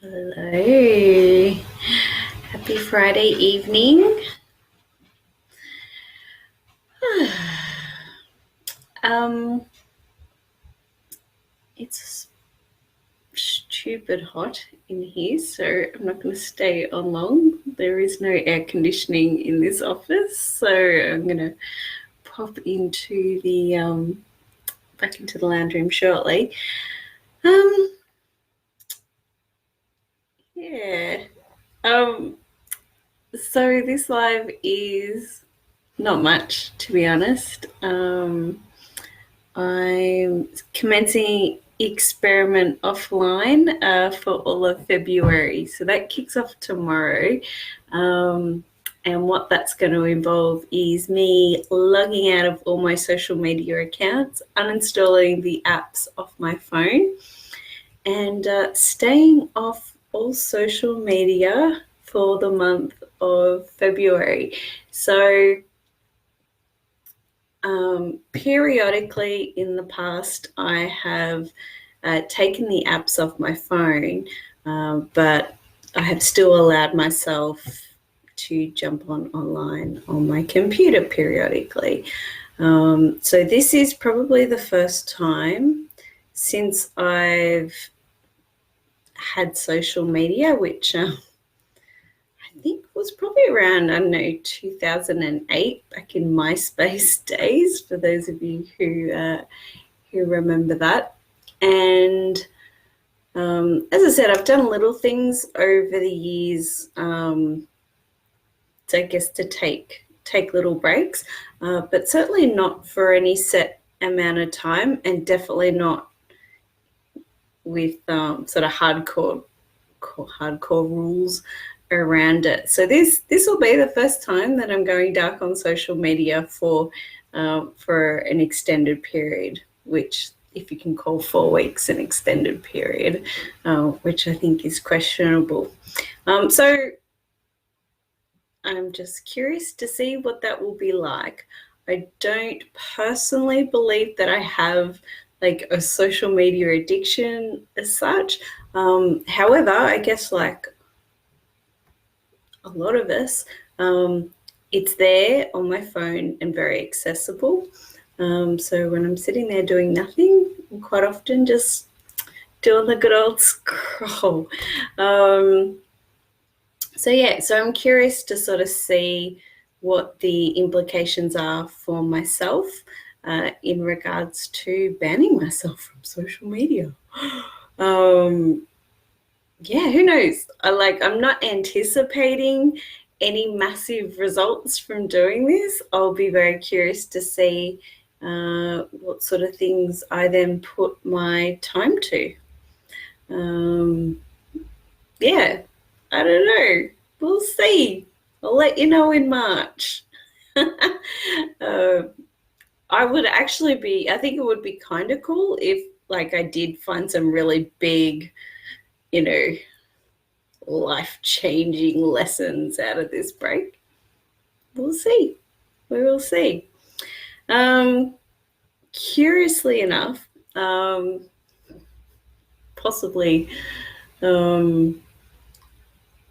Hello. Happy Friday evening. It's stupid hot in here, so I'm not going to stay on long. There is no air conditioning in this office, so I'm going to pop into the back into the lounge room shortly. Yeah. So this live is not much, to be honest. I'm commencing experiment offline for all of February. So that kicks off tomorrow. And what that's going to involve is me logging out of all my social media accounts, uninstalling the apps off my phone, and staying off all social media for the month of February. So periodically in the past, I have taken the apps off my phone, but I have still allowed myself to jump online on my computer periodically. So this is probably the first time since I've had social media, which I think was probably around, 2008, back in MySpace days, for those of you who remember that. And as I said, I've done little things over the years, so I guess to take little breaks, but certainly not for any set amount of time, and definitely not with sort of hardcore rules around it. So this will be the first time that I'm going dark on social media for an extended period, which, if you can call 4 weeks an extended period, which I think is questionable. So I'm just curious to see what that will be like. I don't personally believe that I have like a social media addiction as such. However, I guess like a lot of us, it's there on my phone and very accessible. So when I'm sitting there doing nothing, I'm quite often just doing the good old scroll. So I'm curious to sort of see what the implications are for myself in regards to banning myself from social media. Yeah, who knows? I'm not anticipating any massive results from doing this. I'll be very curious to see what sort of things I then put my time to. Yeah, I don't know. We'll see. I'll let you know in March. I would actually I think it would be kind of cool if like I did find some really big, life-changing lessons out of this break. We'll see. We will see. Curiously enough, possibly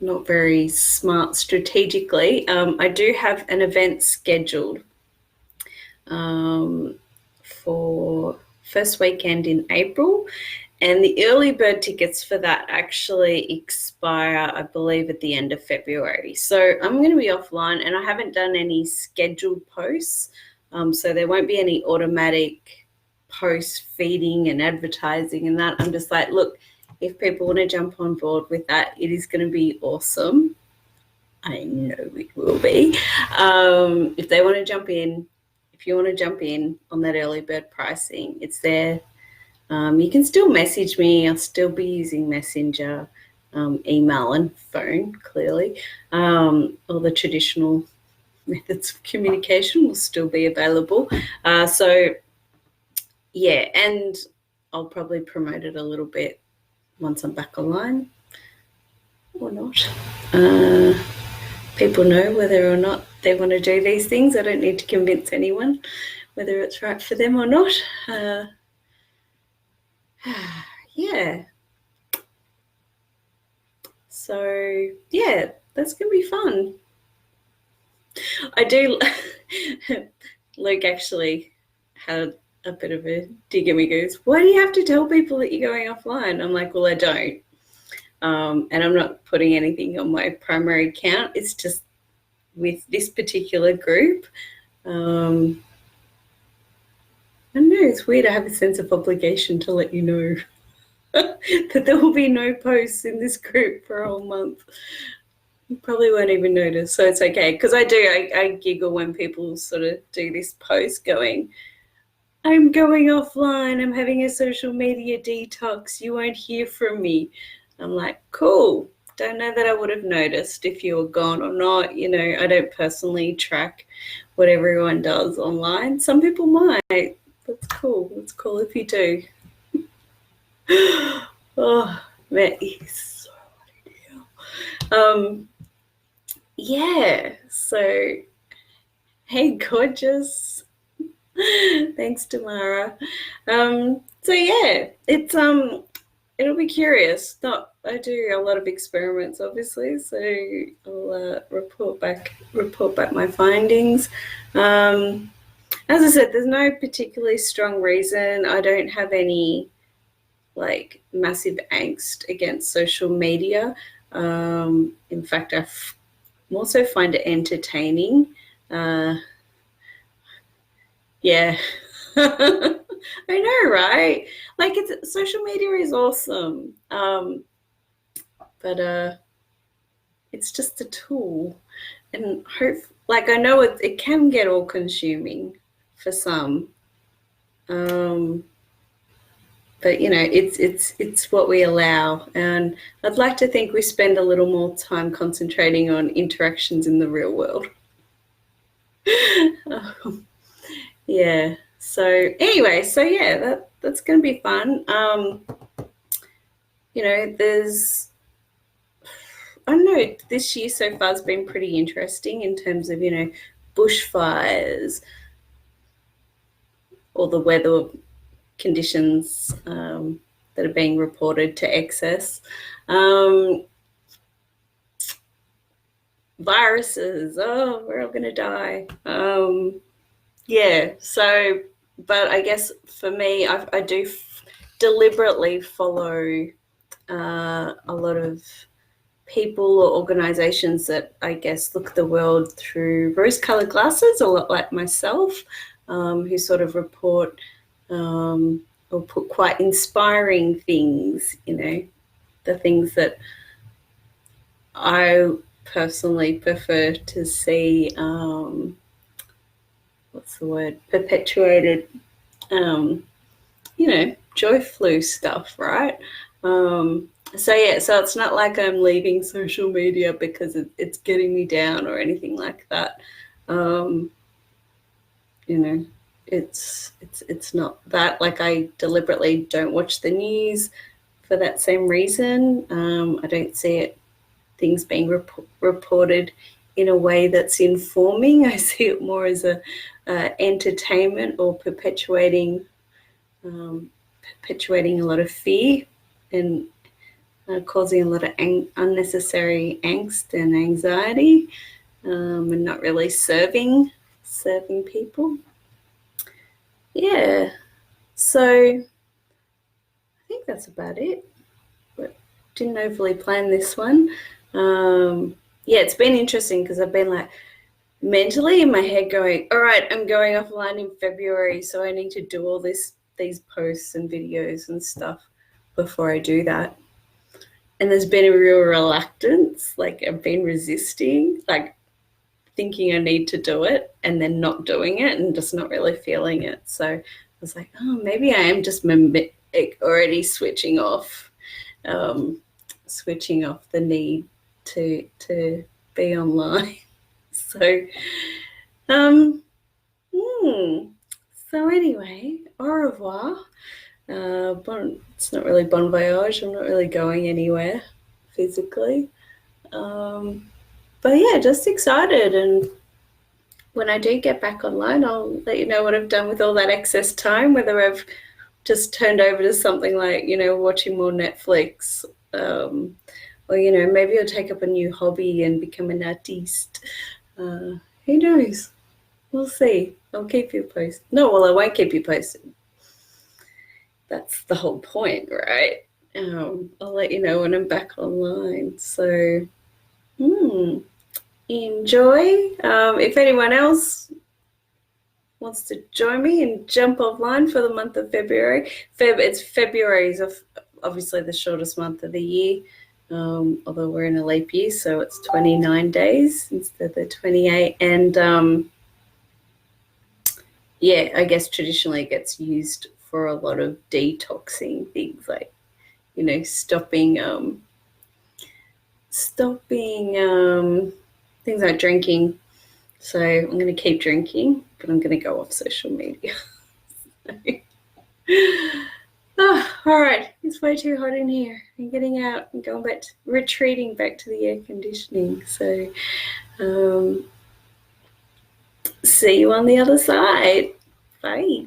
not very smart strategically, I do have an event scheduled for first weekend in April, and the early bird tickets for that actually expire, I believe, at the end of February. So I'm going to be offline, and I haven't done any scheduled posts, so there won't be any automatic post feeding and advertising and that. I'm just like, look, if people want to jump on board with that, it is going to be awesome. I know it will be. If they want to jump in, if you want to jump in on that early bird pricing, it's there. You can still message me. I'll still be using Messenger, email and phone, clearly. All the traditional methods of communication will still be available. So, yeah, and I'll probably promote it a little bit once I'm back online, or not. People know whether or not they want to do these things. I don't need to convince anyone whether it's right for them or not. Yeah. So yeah, that's gonna be fun. I do. Luke actually had a bit of a dig at me. Goes, why do you have to tell people that you're going offline? I'm like, well, I don't. And I'm not putting anything on my primary account. It's just with this particular group. I don't know, it's weird. I have a sense of obligation to let you know that there will be no posts in this group for a whole month. You probably won't even notice, so it's okay. Because I giggle when people sort of do this post going, I'm going offline, I'm having a social media detox, you won't hear from me. I'm like, cool. Don't know that I would have noticed if you were gone or not. You know, I don't personally track what everyone does online. Some people might. That's cool. That's cool if you do. Oh, that is so ideal. Yeah, so hey, gorgeous. Thanks, Tamara. So yeah, it's it'll be curious. Not I do a lot of experiments, obviously, so I'll report back my findings. As I said, there's no particularly strong reason. I don't have any like massive angst against social media. In fact, I also find it entertaining. Yeah. I know, right? Like social media is awesome. But it's just a tool. And like I know it can get all consuming for some. But you know, it's what we allow. And I'd like to think we spend a little more time concentrating on interactions in the real world. Yeah. So anyway, so yeah, that's going to be fun. You know, I don't know, this year so far has been pretty interesting in terms of, you know, bushfires or the weather conditions that are being reported to excess. Viruses, oh, we're all going to die. Yeah, so, but I guess for me, I do deliberately follow a lot of people or organizations that I guess look at the world through rose-colored glasses, a lot like myself, who sort of report or put quite inspiring things, you know, the things that I personally prefer to see, what's the word, perpetuated, you know, Joyflu stuff, right? So yeah, so it's not like I'm leaving social media because it's getting me down or anything like that. You know, it's not that. Like I deliberately don't watch the news for that same reason. I don't see things being reported in a way that's informing. I see it more as a entertainment or perpetuating a lot of fear and causing a lot of unnecessary angst and anxiety, and not really serving people. Yeah, so I think that's about it. But didn't overly plan this one. Yeah, it's been interesting because I've been like mentally in my head going, all right, I'm going offline in February, so I need to do all these posts and videos and stuff before I do that. And there's been a real reluctance, like I've been resisting, like thinking I need to do it and then not doing it and just not really feeling it. So I was like, oh, maybe I am just already switching off the need to be online. So, so anyway, au revoir. It's not really bon voyage. I'm not really going anywhere physically. But yeah, just excited. And when I do get back online, I'll let you know what I've done with all that excess time, whether I've just turned over to something like, you know, watching more Netflix, or maybe I'll take up a new hobby and become an artiste. Who knows? We'll see. I'll keep you posted. No, well, I won't keep you posted. That's the whole point, right? I'll let you know when I'm back online. So, enjoy. If anyone else wants to join me and jump offline for the month of February, February is obviously the shortest month of the year. Although we're in a leap year, so it's 29 days instead of 28. And yeah, I guess traditionally it gets used for a lot of detoxing things, like stopping things like drinking. So I'm going to keep drinking, but I'm going to go off social media. All right, it's way too hot in here. I'm getting out and going back, retreating back to the air conditioning. So see you on the other side. Bye.